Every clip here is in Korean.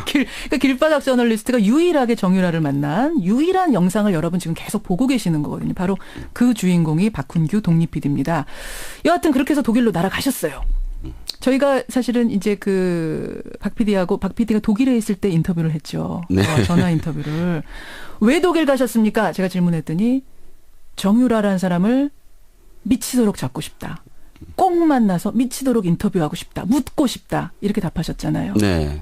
그러니까 길바닥 저널리스트가 유일하게 정유라를 만난 유일한 영상을 여러분 지금 계속 보고 계시는 거거든요. 바로 그 주인공이 박훈규 독립 PD입니다. 여하튼 그렇게 해서 독일로 날아가셨어요. 저희가 사실은 이제 그 박 PD하고 박 PD가 독일에 있을 때 인터뷰를 했죠. 네. 전화 인터뷰를. 왜 독일 가셨습니까? 제가 질문했더니 정유라라는 사람을 미치도록 잡고 싶다. 꼭 만나서 미치도록 인터뷰하고 싶다. 묻고 싶다. 이렇게 답하셨잖아요. 네.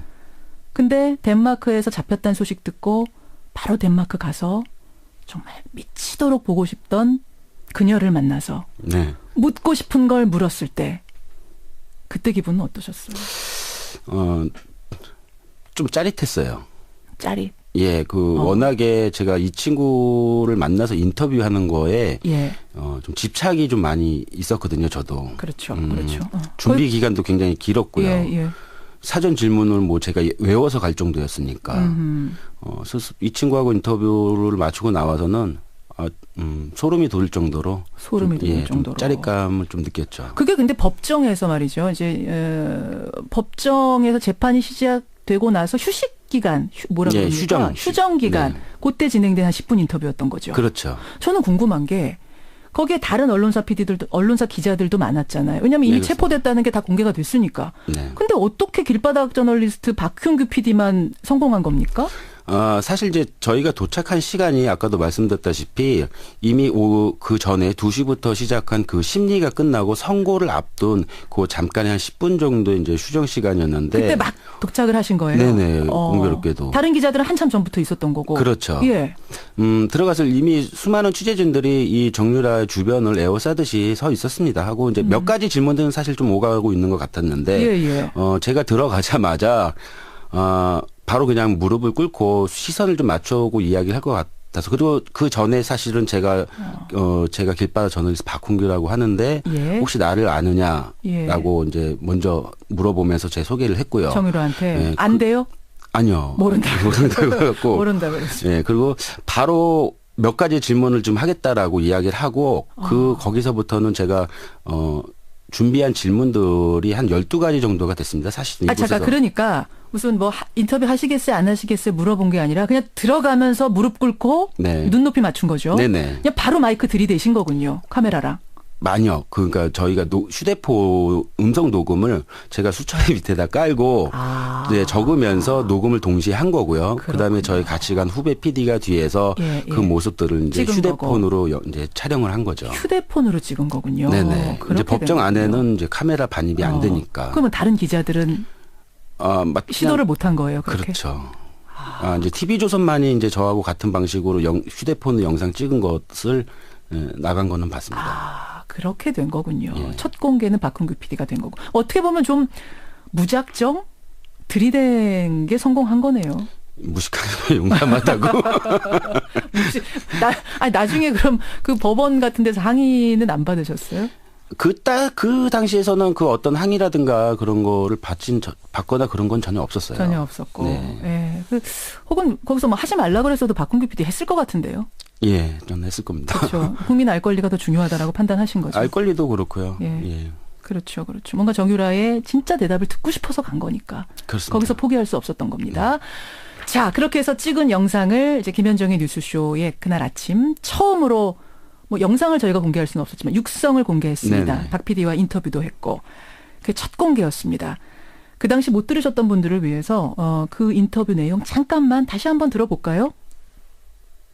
근데 덴마크에서 잡혔다는 소식 듣고 바로 덴마크 가서 정말 미치도록 보고 싶던 그녀를 만나서 네. 묻고 싶은 걸 물었을 때 그때 기분은 어떠셨어요? 좀 짜릿했어요. 짜릿. 예, 워낙에 제가 이 친구를 만나서 인터뷰하는 거에 예. 좀 집착이 좀 많이 있었거든요, 저도. 그렇죠. 그렇죠. 준비 기간도 굉장히 길었고요. 예, 예. 사전 질문을 뭐 제가 외워서 갈 정도였으니까. 이 친구하고 인터뷰를 마치고 나와서는 소름이 돋을 정도로 좀 짜릿감을 좀 느꼈죠. 그게 근데 법정에서 말이죠. 이제 법정에서 재판이 시작되고 나서 휴식 기간, 휴정 기간, 네. 그때 진행된 한 10분 인터뷰였던 거죠. 그렇죠. 저는 궁금한 게 거기에 다른 언론사 PD들도, 언론사 기자들도 많았잖아요. 왜냐하면 이미 네, 체포됐다는 게 다 공개가 됐으니까. 네. 근데 어떻게 길바닥 저널리스트 박훈규 PD만 성공한 겁니까? 사실 이제 저희가 도착한 시간이 아까도 말씀드렸다시피 이미 그 전에 2시부터 시작한 그 심리가 끝나고 선고를 앞둔 그 잠깐의 한 10분 정도 이제 휴정 시간이었는데. 그때 막 도착을 하신 거예요? 네네. 공교롭게도. 다른 기자들은 한참 전부터 있었던 거고. 그렇죠. 예. 들어가서 이미 수많은 취재진들이 이 정유라의 주변을 에워싸듯이 서 있었습니다. 하고 이제 몇 가지 질문들은 사실 좀 오가고 있는 것 같았는데. 예. 제가 들어가자마자, 바로 그냥 무릎을 꿇고 시선을 좀 맞추고 이야기를 할 것 같아서. 그리고 그 전에 사실은 제가 길바닥 저널리스트 박훈규라고 하는데 예. 혹시 나를 아느냐라고 예. 이제 먼저 물어보면서 제 소개를 했고요. 정유라한테. 예, 안 돼요? 아니요. 모른다고 그랬고. 모른다고 그랬죠. 예, 그리고 바로 몇 가지 질문을 좀 하겠다라고 이야기를 하고 거기서부터는 제가 준비한 질문들이 한 12가지 정도가 됐습니다. 사실은. 잠깐. 그러니까 무슨 뭐 인터뷰 하시겠어요? 안 하시겠어요? 물어본 게 아니라 그냥 들어가면서 무릎 꿇고 네. 눈높이 맞춘 거죠. 네네. 그냥 바로 마이크 들이대신 거군요. 카메라랑. 아니요. 그러니까 저희가 휴대폰 음성 녹음을 제가 수차례 밑에다 깔고 이제 적으면서 녹음을 동시에 한 거고요. 그다음에 저희 같이 간 후배 PD가 뒤에서 그 모습들을 이제 휴대폰으로 이제 촬영을 한 거죠. 휴대폰으로 찍은 거군요. 네네. 이제 법정 안에는 이제 카메라 반입이 안 되니까. 그러면 다른 기자들은 시도를 못 한 거예요. 그렇게? 그렇죠. 이제 TV조선만이 이제 저하고 같은 방식으로 휴대폰으로 영상 찍은 것을 나간 거는 봤습니다. 그렇게 된 거군요. 예. 첫 공개는 박훈규 PD가 된 거고. 어떻게 보면 좀 무작정 들이댄 게 성공한 거네요. 무식하고 용감하다고. 나중에 그럼 그 법원 같은 데서 항의는 안 받으셨어요? 그 당시에서는 그 어떤 항의라든가 그런 거를 받거나 그런 건 전혀 없었어요. 전혀 없었고. 네. 예. 혹은 거기서 뭐 하지 말라 그랬어도 박훈규 PD 했을 것 같은데요. 예, 저는 했을 겁니다. 그렇죠. 국민 알 권리가 더 중요하다라고 판단하신 거죠. 알 권리도 그렇고요. 예. 그렇죠. 뭔가 정유라의 진짜 대답을 듣고 싶어서 간 거니까. 그렇습니다. 거기서 포기할 수 없었던 겁니다. 자, 그렇게 해서 찍은 영상을 이제 김현정의 뉴스쇼에 그날 아침 처음으로 뭐 영상을 저희가 공개할 수는 없었지만 육성을 공개했습니다. 네네. 박 PD와 인터뷰도 했고. 그게 첫 공개였습니다. 그 당시 못 들으셨던 분들을 위해서 그 인터뷰 내용 잠깐만 다시 한번 들어볼까요?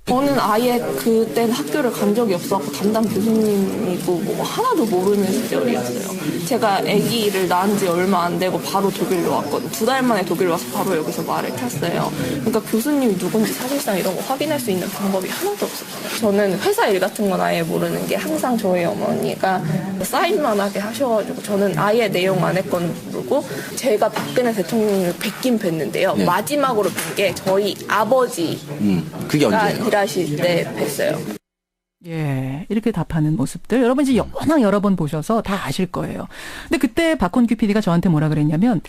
저는 아예 그때 학교를 간 적이 없었고 담당 교수님이고 뭐 하나도 모르는 시절이었어요. 제가 아기를 낳은 지 얼마 안 되고 바로 독일로 왔거든요. 2달 만에 독일로 와서 바로 여기서 말을 탔어요. 그러니까 교수님이 누군지 사실상 이런 거 확인할 수 있는 방법이 하나도 없었어요. 저는 회사 일 같은 건 아예 모르는 게 항상 저희 어머니가 사인만 하게 하셔가지고 저는 아예 내용 안에 건 모르고 제가 박근혜 대통령을 뵙긴 뵀는데요. 네. 마지막으로 뵌 게 저희 아버지 그게 언제예요? 일하실 때 뵀어요. 예, 이렇게 답하는 모습들 여러분 이제 워낙 여러 번 보셔서 다 아실 거예요. 근데 그때 박훈규 PD가 저한테 뭐라 그랬냐면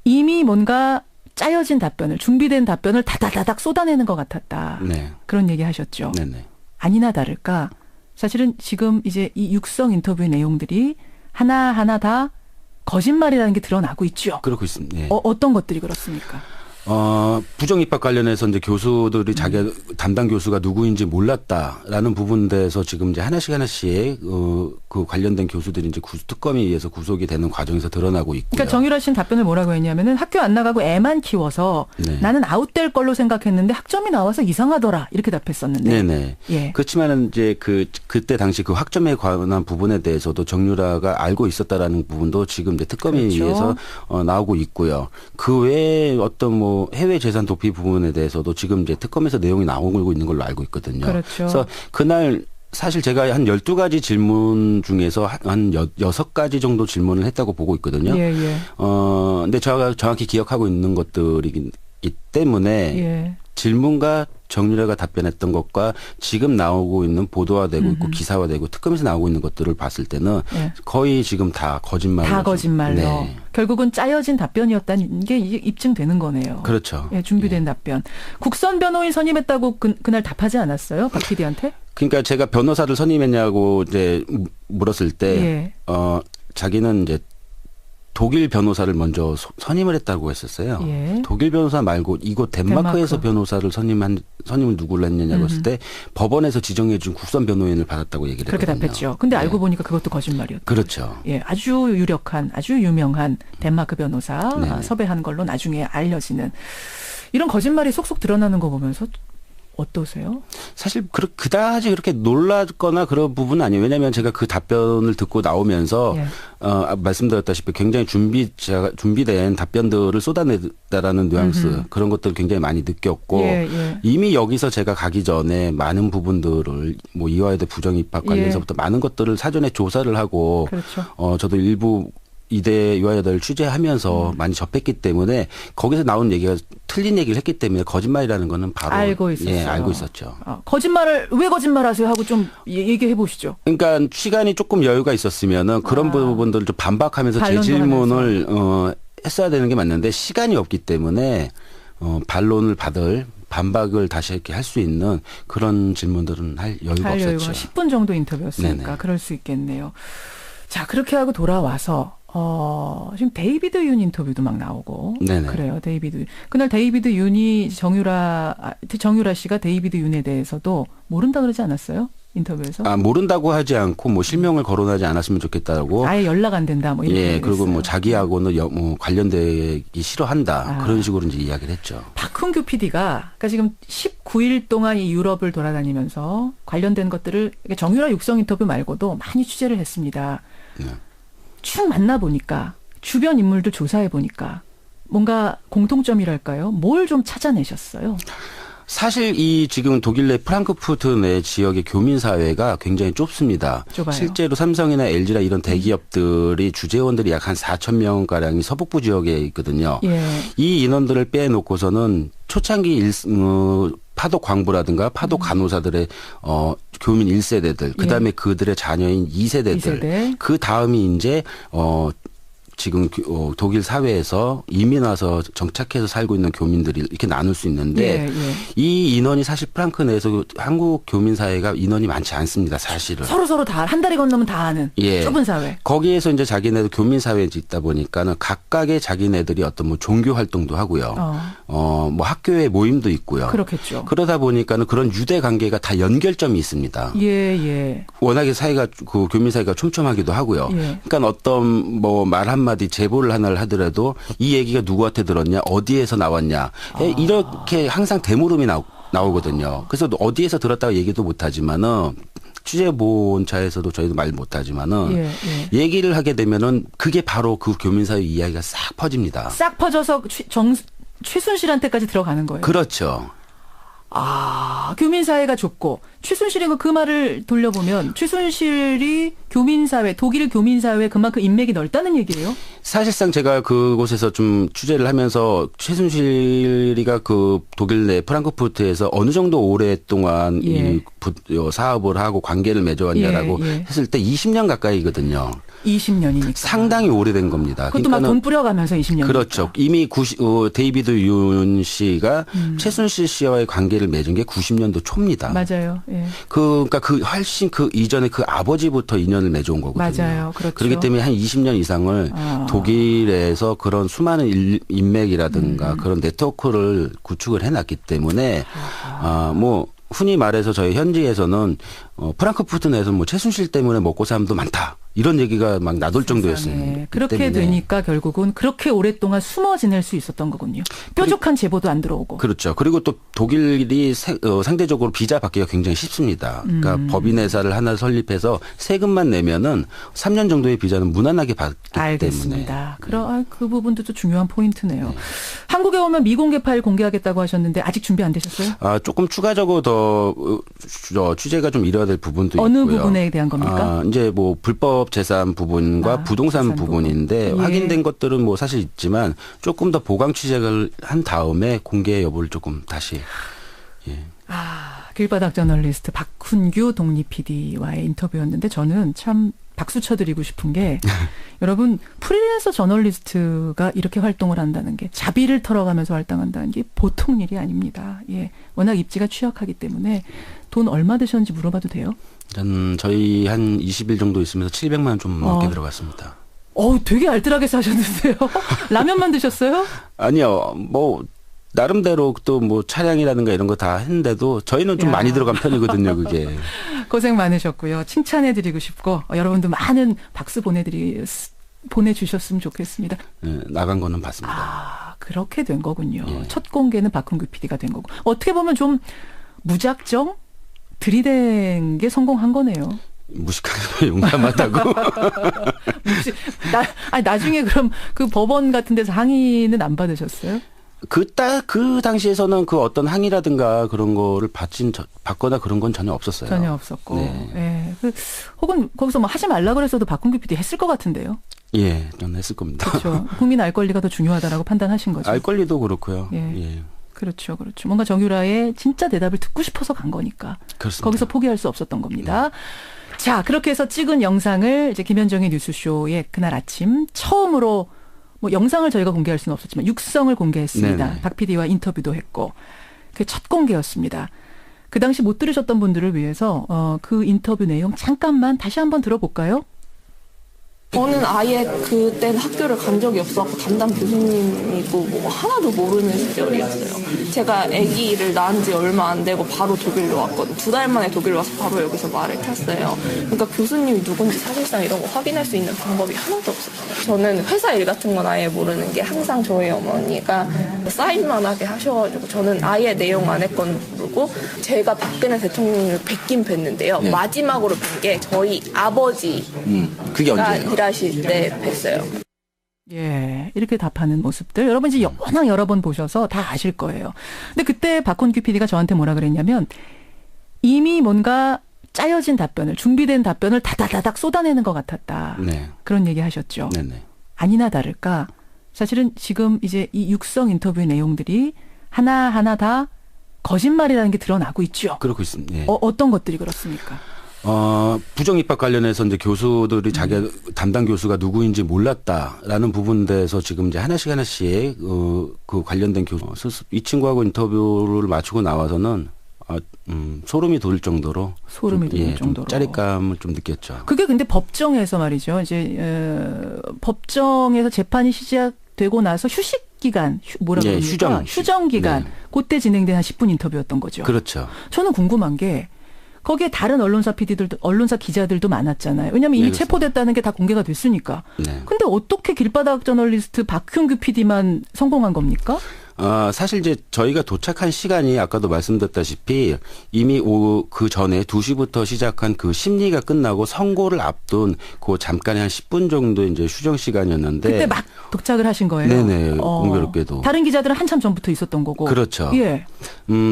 이미 뭔가 짜여진 답변을 준비된 답변을 다다다닥 쏟아내는 것 같았다. 네. 그런 얘기 하셨죠. 네네. 아니나 다를까 사실은 지금 이제 이 육성 인터뷰의 내용들이 하나하나 다 거짓말이라는 게 드러나고 있죠. 그렇고 있습니다. 네. 어떤 것들이 그렇습니까? 부정 입학 관련해서 이제 교수들이 자기 담당 교수가 누구인지 몰랐다라는 부분에서 지금 이제 하나씩 그 관련된 교수들이 이제 특검에 의해서 구속이 되는 과정에서 드러나고 있고요. 그러니까 정유라 씨는 답변을 뭐라고 했냐면은 학교 안 나가고 애만 키워서 네. 나는 아웃될 걸로 생각했는데 학점이 나와서 이상하더라 이렇게 답했었는데. 네네. 예. 그렇지만은 이제 그때 당시 그 학점에 관한 부분에 대해서도 정유라가 알고 있었다라는 부분도 지금 이제 특검에 그렇죠. 의해서 나오고 있고요. 그 외에 어떤 뭐 해외 재산 도피 부분에 대해서도 지금 이제 특검에서 내용이 나오고 있는 걸로 알고 있거든요. 그렇죠. 그래서 그날 사실 제가 한 12가지 질문 중에서 한 6가지 정도 질문을 했다고 보고 있거든요. 예, 예. 근데 제가 정확히 기억하고 있는 것들이기 때문에 예. 질문과 정유라가 답변했던 것과 지금 나오고 있는 보도화되고 있고 기사화되고 특검에서 나오고 있는 것들을 봤을 때는 예. 거의 지금 다 거짓말로. 다 거짓말로. 네. 결국은 짜여진 답변이었다는 게 입증되는 거네요. 그렇죠. 예, 준비된 답변. 국선 변호인 선임했다고 그날 답하지 않았어요? 박 PD한테? 그러니까 제가 변호사를 선임했냐고 이제 물었을 때, 예. 자기는 이제 독일 변호사를 먼저 선임을 했다고 했었어요. 예. 독일 변호사 말고 이곳 덴마크에서 변호사를 선임을 누구를 했느냐고 했을 때 법원에서 지정해 준 국선 변호인을 받았다고 얘기를 그렇게 했거든요. 답했죠. 근데 네. 알고 보니까 그것도 거짓말이었죠. 그렇죠. 예, 아주 유력한, 아주 유명한 덴마크 변호사 네네. 섭외한 걸로 나중에 알려지는 이런 거짓말이 속속 드러나는 거 보면서 어떠세요? 사실 그다지 그렇게 놀랐거나 그런 부분은 아니에요. 왜냐하면 제가 그 답변을 듣고 나오면서 예. 말씀드렸다시피 굉장히 준비된 답변들을 쏟아내다라는 뉘앙스 그런 것들을 굉장히 많이 느꼈고 예, 예. 이미 여기서 제가 가기 전에 많은 부분들을 뭐 이화여대 부정입학 관련해서부터 많은 것들을 사전에 조사를 하고 그렇죠. 저도 일부 이대 유아여대를 취재하면서 많이 접했기 때문에 거기서 나온 얘기가 틀린 얘기를 했기 때문에 거짓말이라는 거는 바로 알고 있었어요. 예, 알고 있었죠. 거짓말을 왜 거짓말하세요 하고 좀 얘기해 보시죠. 그러니까 시간이 조금 여유가 있었으면은 그런 부분들을 좀 반박하면서 제 질문을 했어야 되는 게 맞는데 시간이 없기 때문에 반론을 받을 반박을 다시 이렇게 할 수 있는 그런 질문들은 할 여유가 없었죠. 10분 정도 인터뷰였으니까 네네. 그럴 수 있겠네요. 자, 그렇게 하고 돌아와서 지금 데이비드 윤 인터뷰도 막 나오고 네네. 그래요. 데이비드 그날 데이비드 윤이 정유라 씨가 데이비드 윤에 대해서도 모른다 그러지 않았어요? 인터뷰에서? 모른다고 하지 않고 뭐 실명을 거론하지 않았으면 좋겠다고. 아예 연락 안 된다 뭐 이런 예, 그리고 뭐 자기하고는 뭐 관련되기 싫어한다. 그런 식으로 이제 이야기를 했죠. 박훈규 PD가 그러니까 지금 19일 동안 이 유럽을 돌아다니면서 관련된 것들을 정유라 육성 인터뷰 말고도 많이 취재를 했습니다. 네. 쭉 만나보니까 주변 인물들 조사해보니까 뭔가 공통점이랄까요? 뭘 좀 찾아내셨어요? 사실 이 지금 독일 내 프랑크푸르트 내 지역의 교민 사회가 굉장히 좁습니다. 좁아요. 실제로 삼성이나 LG나 이런 대기업들이 주재원들이 약 한 4천 명 가량이 서북부 지역에 있거든요. 예. 이 인원들을 빼놓고서는 초창기 파독 광부라든가 파독 간호사들의 교민 1세대들, 그다음에 그들의 자녀인 2세대들, 2세대. 그 다음이 이제 지금 독일 사회에서 이민 와서 정착해서 살고 있는 교민들이 이렇게 나눌 수 있는데 이 인원이 사실 프랑크 내에서 한국 교민 사회가 인원이 많지 않습니다. 사실은. 서로 다 한 다리 건너면 다 아는 좁은 사회. 거기에서 이제 자기네들 교민 사회에 있다 보니까는 각각의 자기네들이 어떤 뭐 종교 활동도 하고요. 뭐 학교의 모임도 있고요. 그렇겠죠. 그러다 보니까는 그런 유대 관계가 다 연결점이 있습니다. 예. 워낙에 사이가 그 교민 사이가 촘촘하기도 하고요. 예. 그러니까 어떤 뭐 말 한마디 제보를 하나를 하더라도 이 얘기가 누구한테 들었냐, 어디에서 나왔냐, 이렇게 항상 대물음이 나오거든요. 그래서 어디에서 들었다고 얘기도 못하지만은 취재본차에서도 저희도 말 못하지만은 얘기를 하게 되면은 그게 바로 그 교민 사회 이야기가 싹 퍼집니다. 싹 퍼져서 최순실한테까지 들어가는 거예요. 그렇죠. 교민 사회가 좁고 최순실이 그 말을 돌려보면 최순실이 교민사회, 독일 교민사회에 그만큼 인맥이 넓다는 얘기예요? 사실상 제가 그곳에서 좀 취재를 하면서 최순실이가 그 독일 내 프랑크푸르트에서 어느 정도 오랫동안 이 사업을 하고 관계를 맺어왔냐라고 했을 때 20년 가까이거든요. 20년이니까. 상당히 오래된 겁니다. 그것도 막 돈 뿌려가면서 20년. 그렇죠. 이미 데이비드 윤 씨가 최순실 씨와의 관계를 맺은 게 90년도 초입니다. 맞아요. 예. 그러니까 훨씬 그 이전에 그 아버지부터 인연을 맺어온 거거든요. 맞아요. 그렇죠. 그렇기 때문에 한 20년 이상을 독일에서 그런 수많은 인맥이라든가 그런 네트워크를 구축을 해놨기 때문에 뭐 흔히 말해서 저희 현지에서는 프랑크푸르트 내에서 뭐 최순실 때문에 먹고 사람도 많다. 이런 얘기가 막 나돌 정도였습니다. 그렇게 되니까 결국은 그렇게 오랫동안 숨어 지낼 수 있었던 거군요. 뾰족한 제보도 안 들어오고. 그렇죠. 그리고 또 독일이 상대적으로 비자 받기가 굉장히 쉽습니다. 그러니까 법인회사를 하나 설립해서 세금만 내면은 3년 정도의 비자는 무난하게 받기 알겠습니다. 때문에. 그 부분도 또 중요한 포인트네요. 네. 한국에 오면 미공개 파일 공개하겠다고 하셨는데 아직 준비 안 되셨어요? 조금 추가적으로 더 취재가 좀 이뤄야 될 부분도 어느 있고요. 부분에 대한 겁니까? 이제 뭐 불법 재산 부분과 부동산 부분인데 부분. 확인된 것들은 뭐 사실 있지만 조금 더 보강 취재를 한 다음에 공개 여부를 조금 다시. 예. 길바닥 저널리스트 박훈규 독립 PD와의 인터뷰였는데 저는 참 박수 쳐드리고 싶은 게 여러분 프리랜서 저널리스트가 이렇게 활동을 한다는 게 자비를 털어가면서 활동한다는 게 보통 일이 아닙니다. 예, 워낙 입지가 취약하기 때문에 돈 얼마 드셨는지 물어봐도 돼요? 저희 한 20일 정도 있으면서 700만 원 좀 넘게 들어갔습니다. 되게 알뜰하게 사셨는데요. 라면만 드셨어요? 아니요, 뭐 나름대로 또 뭐 차량이라든가 이런 거 다 했는데도 저희는 좀 많이 들어간 편이거든요, 그게. 고생 많으셨고요. 칭찬해드리고 싶고 여러분도 많은 박수 보내주셨으면 좋겠습니다. 네, 나간 거는 봤습니다. 그렇게 된 거군요. 예. 첫 공개는 박훈규 PD가 된 거고. 어떻게 보면 좀 무작정 들이댄 게 성공한 거네요. 무식하고 용감하다고. 나중에 그럼 그 법원 같은 데서 항의는 안 받으셨어요? 그 당시에서는 그 어떤 항의라든가 그런 거를 받거나 그런 건 전혀 없었어요. 전혀 없었고. 네. 예. 혹은 거기서 뭐 하지 말라 그랬어도 박훈규 PD 했을 것 같은데요. 예, 저는 했을 겁니다. 그렇죠. 국민 알 권리가 더 중요하다라고 판단하신 거죠. 알 권리도 그렇고요. 예. 그렇죠. 뭔가 정유라의 진짜 대답을 듣고 싶어서 간 거니까. 그렇습니다. 거기서 포기할 수 없었던 겁니다. 자, 그렇게 해서 찍은 영상을 이제 김현정의 뉴스쇼에 그날 아침 처음으로 뭐 영상을 저희가 공개할 수는 없었지만 육성을 공개했습니다. 네네. 박 PD와 인터뷰도 했고 그게 첫 공개였습니다. 그 당시 못 들으셨던 분들을 위해서 그 인터뷰 내용 잠깐만 다시 한번 들어볼까요? 저는 아예 그땐 학교를 간 적이 없었고 담당 교수님이고 뭐 하나도 모르는 시절이었어요. 제가 아기를 낳은 지 얼마 안 되고 바로 독일로 왔거든요. 2달 만에 독일 와서 바로 여기서 말을 탔어요. 그러니까 교수님이 누군지 사실상 이런 거 확인할 수 있는 방법이 하나도 없었어요. 저는 회사 일 같은 건 아예 모르는 게 항상 저희 어머니가 사인만 하게 하셔가지고 저는 아예 내용 안에 건 모르고 제가 박근혜 대통령을 뵙긴 뵀는데요. 네. 마지막으로 뵌 게 저희 아버지 그게 언제예요? 일하실 때 뵀어요. 예, 이렇게 답하는 모습들 여러분 이제 워낙 여러 번 보셔서 다 아실 거예요. 근데 그때 박훈규 PD가 저한테 뭐라 그랬냐면 이미 뭔가 짜여진 답변을 준비된 답변을 다다다닥 쏟아내는 것 같았다. 네. 그런 얘기 하셨죠. 네네. 아니나 다를까 사실은 지금 이제 이 육성 인터뷰의 내용들이 하나하나 다 거짓말이라는 게 드러나고 있죠. 그렇고 있습니다. 네. 어떤 것들이 그렇습니까? 부정 입학 관련해서 이제 교수들이 자기 담당 교수가 누구인지 몰랐다라는 부분에 대해서 지금 이제 하나씩 그 관련된 교수 이 친구하고 인터뷰를 마치고 나와서는 소름이 돋을 정도로 좀 짜릿감을 좀 느꼈죠. 그게 근데 법정에서 말이죠. 이제 법정에서 재판이 시작되고 나서 휴식 기간 뭐라고 합니까? 휴정 기간. 그때 진행된 한 10분 인터뷰였던 거죠. 그렇죠. 저는 궁금한 게 거기에 다른 언론사 기자들도 많았잖아요. 왜냐하면 이미 체포됐다는 게 다 공개가 됐으니까. 네. 근데 어떻게 길바닥 저널리스트 박훈규 PD만 성공한 겁니까? 사실 이제 저희가 도착한 시간이 아까도 말씀드렸다시피 이미 그 전에 2시부터 시작한 그 심리가 끝나고 선고를 앞둔 그 잠깐의 한 10분 정도 이제 휴정 시간이었는데 그때 막 도착을 하신 거예요. 네네. 공교롭게도. 다른 기자들은 한참 전부터 있었던 거고. 그렇죠. 예.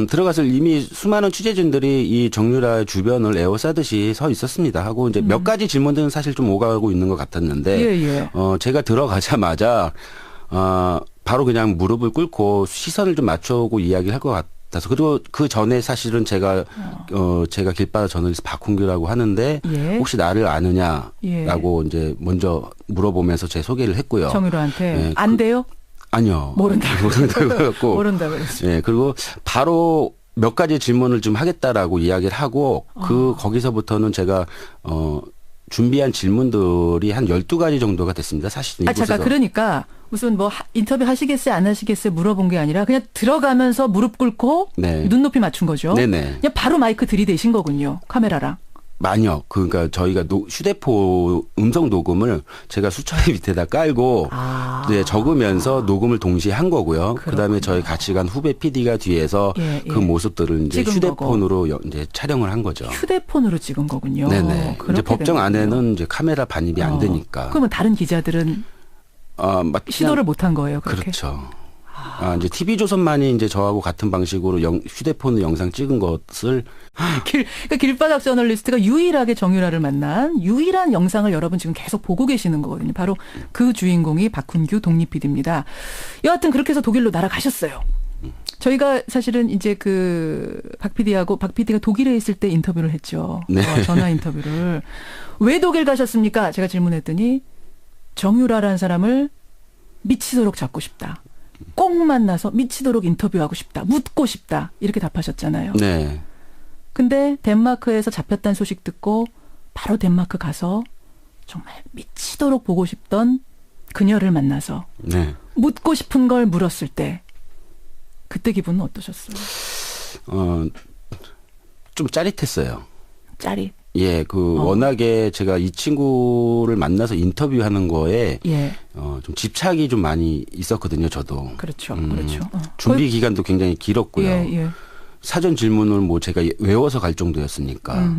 들어가서 이미 수많은 취재진들이 이 정유라 주변을 에워싸듯이 서 있었습니다. 하고 이제 몇 가지 질문들은 사실 좀 오가고 있는 것 같았는데 제가 들어가자마자 바로 그냥 무릎을 꿇고 시선을 좀 맞춰오고 이야기를 할 것 그리고 그 전에 사실은 제가 길바다 저널리스트 박훈규라고 하는데 예. 혹시 나를 아느냐라고 이제 먼저 물어보면서 제 소개를 했고요. 정유라한테 예, 안 돼요? 아니요. 모른다고 했고. 모른다고 그랬죠. 예, 그리고 바로 몇 가지 질문을 좀 하겠다라고 이야기를 하고 거기서부터는 제가 준비한 질문들이 한 12가지 정도가 됐습니다. 사실은 이곳에서. 잠깐 그러니까 무슨 뭐 인터뷰 하시겠어요 안 하시겠어요 물어본 게 아니라 그냥 들어가면서 무릎 꿇고 네. 눈높이 맞춘 거죠. 네네. 그냥 바로 마이크 들이대신 거군요. 카메라랑. 아니요. 그러니까 저희가 휴대폰 음성 녹음을 제가 수차례 밑에다 깔고 이제 적으면서 녹음을 동시에 한 거고요. 그다음에 저희 같이 간 후배 PD가 뒤에서 예, 그 모습들을 이제 휴대폰으로 이제 촬영을 한 거죠. 휴대폰으로 찍은 거군요. 네네. 이제 법정 안에는 이제 카메라 반입이 안 되니까. 그러면 다른 기자들은 시도를 못 한 거예요. 그렇게? 그렇죠. 이제 TV조선만이 이제 저하고 같은 방식으로 휴대폰으로 영상 찍은 것을. 그러니까 길바닥 저널리스트가 유일하게 정유라를 만난 유일한 영상을 여러분 지금 계속 보고 계시는 거거든요. 바로 그 주인공이 박훈규 독립 PD입니다. 여하튼 그렇게 해서 독일로 날아가셨어요. 저희가 사실은 이제 박 PD가 독일에 있을 때 인터뷰를 했죠. 네. 전화 인터뷰를. 왜 독일 가셨습니까? 제가 질문했더니 정유라라는 사람을 미치도록 잡고 싶다. 꼭 만나서 미치도록 인터뷰하고 싶다. 묻고 싶다. 이렇게 답하셨잖아요. 네. 근데 덴마크에서 잡혔다는 소식 듣고 바로 덴마크 가서 정말 미치도록 보고 싶던 그녀를 만나서 네. 묻고 싶은 걸 물었을 때 그때 기분은 어떠셨어요? 좀 짜릿했어요. 짜릿. 예, 워낙에 제가 이 친구를 만나서 인터뷰하는 거에 예. 좀 집착이 좀 많이 있었거든요, 저도. 그렇죠. 그렇죠. 준비 기간도 굉장히 길었고요. 예, 예. 사전 질문을 제가 외워서 갈 정도였으니까.